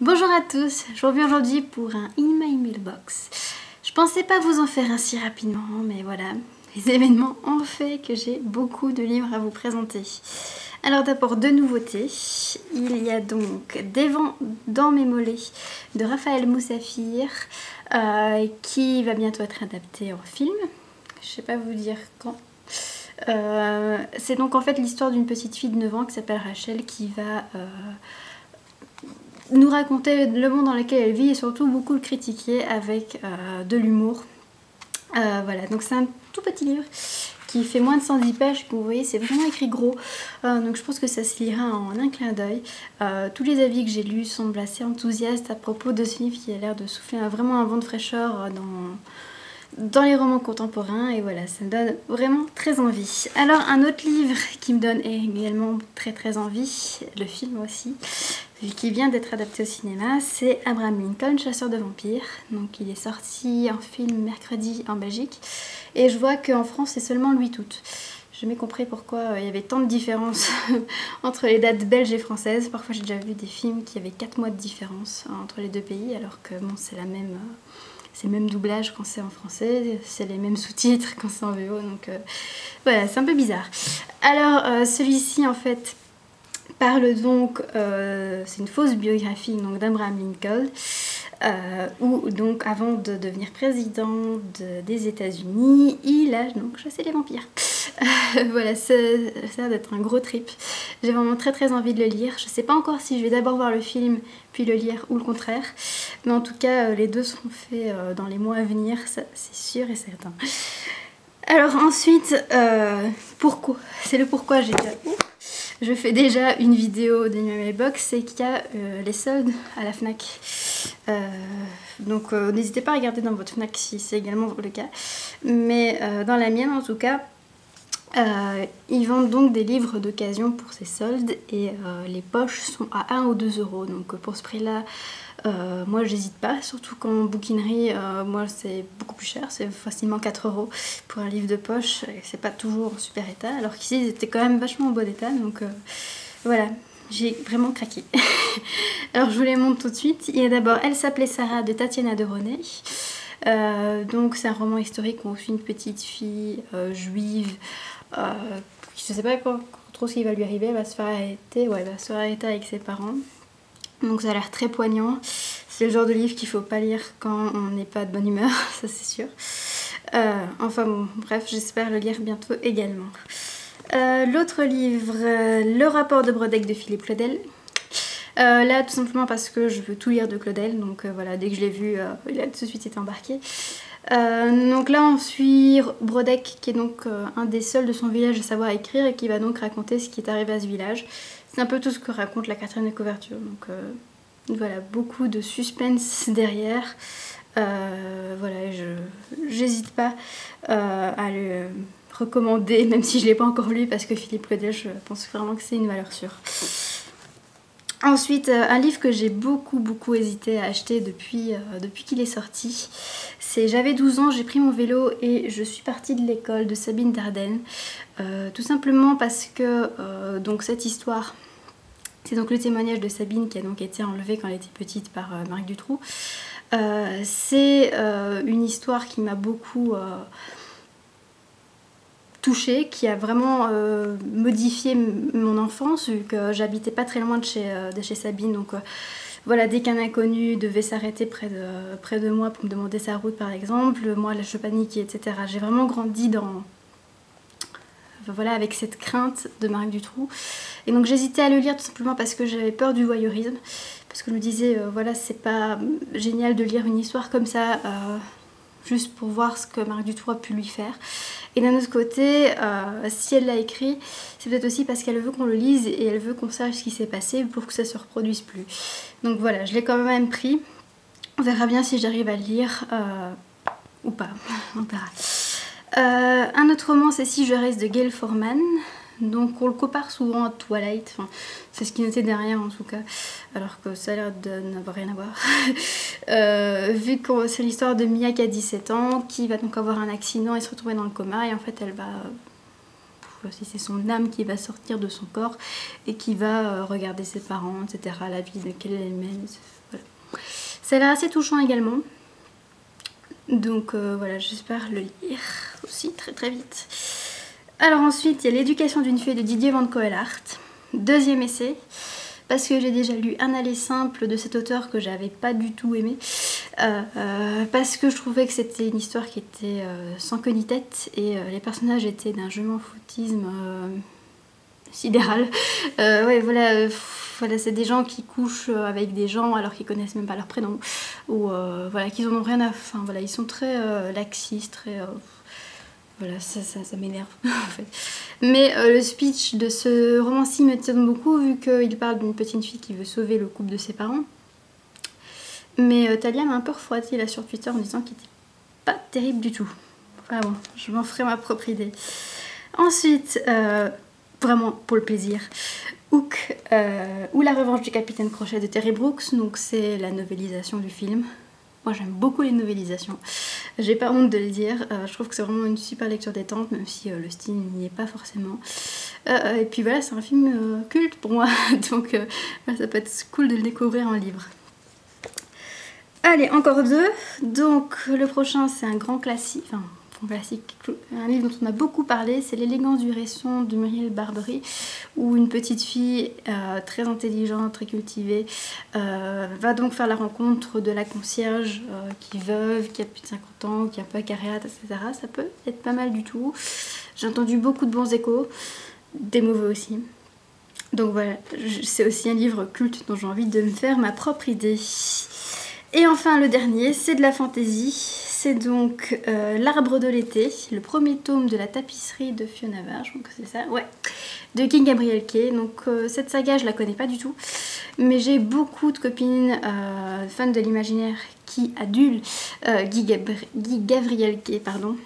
Bonjour à tous, je reviens aujourd'hui pour un In My Mailbox. Je pensais pas vous en faire ainsi rapidement, mais voilà, les événements ont fait que j'ai beaucoup de livres à vous présenter. Alors d'abord deux nouveautés, il y a donc Des vents dans mes mollets de Raphaël Moussafir qui va bientôt être adapté en film, je sais pas vous dire quand. C'est donc en fait l'histoire d'une petite fille de 9 ans qui s'appelle Rachel qui va nous raconter le monde dans lequel elle vit et surtout beaucoup le critiquer avec de l'humour. Voilà, donc c'est un tout petit livre qui fait moins de 110 pages, que vous voyez c'est vraiment écrit gros, donc je pense que ça se lira en un clin d'œil. Tous les avis que j'ai lus semblent assez enthousiastes à propos de ce livre qui a l'air de souffler vraiment un vent de fraîcheur dans les romans contemporains, et voilà, ça me donne vraiment très envie. Alors un autre livre qui me donne également très envie, le film aussi, qui vient d'être adapté au cinéma, c'est Abraham Lincoln, chasseur de vampires. Donc il est sorti en film mercredi en Belgique, et je vois qu'en France c'est seulement le 8 août. J'ai jamais compris pourquoi il y avait tant de différence entre les dates belges et françaises. Parfois j'ai déjà vu des films qui avaient 4 mois de différence entre les deux pays, alors que bon, c'est la même... C'est le même doublage quand c'est en français, c'est les mêmes sous-titres quand c'est en VO, donc voilà, c'est un peu bizarre. Alors celui-ci en fait parle donc, c'est une fausse biographie d'Abraham Lincoln, où donc avant de devenir président des États-Unis, il a donc chassé les vampires. Voilà, ça a l'air d'être un gros trip. J'ai vraiment très envie de le lire. Je sais pas encore si je vais d'abord voir le film puis le lire ou le contraire, mais en tout cas les deux seront faits dans les mois à venir, ça c'est sûr et certain. Alors ensuite, pourquoi, c'est le pourquoi j'ai déjà... Je fais déjà une vidéo de My Mailbox, c'est qu'il y a les soldes à la FNAC. Donc n'hésitez pas à regarder dans votre FNAC si c'est également le cas. Mais dans la mienne en tout cas, ils vendent donc des livres d'occasion pour ces soldes, et les poches sont à 1 ou 2 euros. Donc pour ce prix là, moi j'hésite pas, surtout qu'en bouquinerie, moi c'est beaucoup plus cher, c'est facilement 4 euros pour un livre de poche, et c'est pas toujours en super état, alors qu'ici ils étaient quand même vachement en bon état, donc voilà, j'ai vraiment craqué. Alors je vous les montre tout de suite. Il y a d'abord Elle s'appelait Sarah de Tatiana de René. Donc c'est un roman historique où on suit une petite fille juive je sais pas trop ce qui va lui arriver, elle va se faire arrêter, ouais, elle va se faire arrêter avec ses parents. Donc ça a l'air très poignant. C'est le genre de livre qu'il faut pas lire quand on n'est pas de bonne humeur, ça c'est sûr. Enfin bon, bref, j'espère le lire bientôt également. L'autre livre, Le rapport de Brodeck de Philippe Claudel. Là tout simplement parce que je veux tout lire de Claudel, donc voilà, dès que je l'ai vu, il a tout de suite été embarqué. Donc là on suit Brodeck qui est donc un des seuls de son village à savoir écrire, et qui va donc raconter ce qui est arrivé à ce village. C'est un peu tout ce que raconte la quatrième de couverture, donc voilà, beaucoup de suspense derrière. Voilà, j'hésite pas à le recommander, même si je ne l'ai pas encore lu, parce que Philippe Claudel, je pense vraiment que c'est une valeur sûre. Ensuite, un livre que j'ai beaucoup hésité à acheter depuis qu'il est sorti, c'est J'avais 12 ans, j'ai pris mon vélo et je suis partie de l'école de Sabine Dardenne. Tout simplement parce que donc cette histoire, c'est donc le témoignage de Sabine qui a donc été enlevée quand elle était petite par Marc Dutroux. C'est une histoire qui m'a beaucoup... touchée, qui a vraiment modifié mon enfance, vu que j'habitais pas très loin de chez Sabine, donc voilà, dès qu'un inconnu devait s'arrêter près de moi pour me demander sa route par exemple, moi là, je paniquais, etc. J'ai vraiment grandi voilà, avec cette crainte de Marc Dutroux, et donc j'hésitais à le lire tout simplement parce que j'avais peur du voyeurisme, parce que je me disais voilà, c'est pas génial de lire une histoire comme ça juste pour voir ce que Marc Dutroux a pu lui faire. Et d'un autre côté, si elle l'a écrit, c'est peut-être aussi parce qu'elle veut qu'on le lise et elle veut qu'on sache ce qui s'est passé pour que ça se reproduise plus. Donc voilà, je l'ai quand même pris. On verra bien si j'arrive à le lire ou pas, on verra. Un autre roman, c'est Si je reste de Gail Forman. Donc on le compare souvent à Twilight, enfin, c'est ce qui est noté derrière en tout cas, alors que ça a l'air de n'avoir rien à voir. Vu que c'est l'histoire de Mia qui a 17 ans, qui va donc avoir un accident et se retrouver dans le coma, et en fait elle va si c'est son âme qui va sortir de son corps et qui va regarder ses parents, etc., la vie de laquelle elle mène. Voilà. Ça a l'air assez touchant également. Donc voilà, j'espère le lire aussi très très vite. Alors ensuite, il y a L'éducation d'une fée de Didier Van Coelhart. Deuxième essai, parce que j'ai déjà lu Un aller simple de cet auteur que j'avais pas du tout aimé. Parce que je trouvais que c'était une histoire qui était sans queue ni tête et les personnages étaient d'un je m'en foutisme sidéral. Ouais, voilà, voilà, c'est des gens qui couchent avec des gens alors qu'ils connaissent même pas leur prénom, ou voilà, qu'ils en ont rien à... Enfin voilà, ils sont très laxistes, très... voilà, ça m'énerve en fait. Mais le speech de ce roman-ci me tient beaucoup vu qu'il parle d'une petite fille qui veut sauver le couple de ses parents. Mais Talia m'a un peu refroidi là sur Twitter en disant qu'il n'était pas terrible du tout. Enfin bon, je m'en ferai ma propre idée. Ensuite, vraiment pour le plaisir, Hook ou La revanche du capitaine Crochet de Terry Brooks. Donc c'est la novélisation du film. Moi j'aime beaucoup les novélisations, j'ai pas honte de le dire, je trouve que c'est vraiment une super lecture détente, même si le style n'y est pas forcément. Et puis voilà, c'est un film culte pour moi, donc voilà, ça peut être cool de le découvrir en livre. Allez, encore deux. Donc le prochain c'est un grand classique, enfin classique, un livre dont on a beaucoup parlé, c'est L'élégance du Resson de Muriel Barbery, où une petite fille très intelligente, très cultivée, va donc faire la rencontre de la concierge qui est veuve, qui a plus de 50 ans, qui est un peu acariâtre, etc. Ça peut être pas mal du tout. J'ai entendu beaucoup de bons échos, des mauvais aussi. Donc voilà, c'est aussi un livre culte dont j'ai envie de me faire ma propre idée. Et enfin le dernier, c'est de la fantaisie, c'est donc L'Arbre de l'été, le premier tome de la tapisserie de Fiona Vare, je crois que c'est ça, ouais, de Guy Gabriel Kay. Donc cette saga je la connais pas du tout, mais j'ai beaucoup de copines fans de l'imaginaire qui adulent Guy Gabriel Kay, pardon.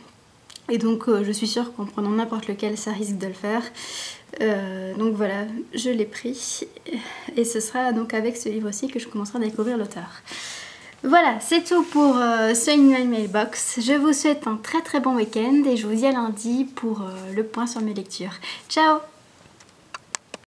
Et donc je suis sûre qu'en prenant n'importe lequel ça risque de le faire. Donc voilà, je l'ai pris et ce sera donc avec ce livre-ci que je commencerai à découvrir l'auteur. Voilà, c'est tout pour ce In My Mailbox. Je vous souhaite un très très bon week-end et je vous dis à lundi pour le point sur mes lectures. Ciao!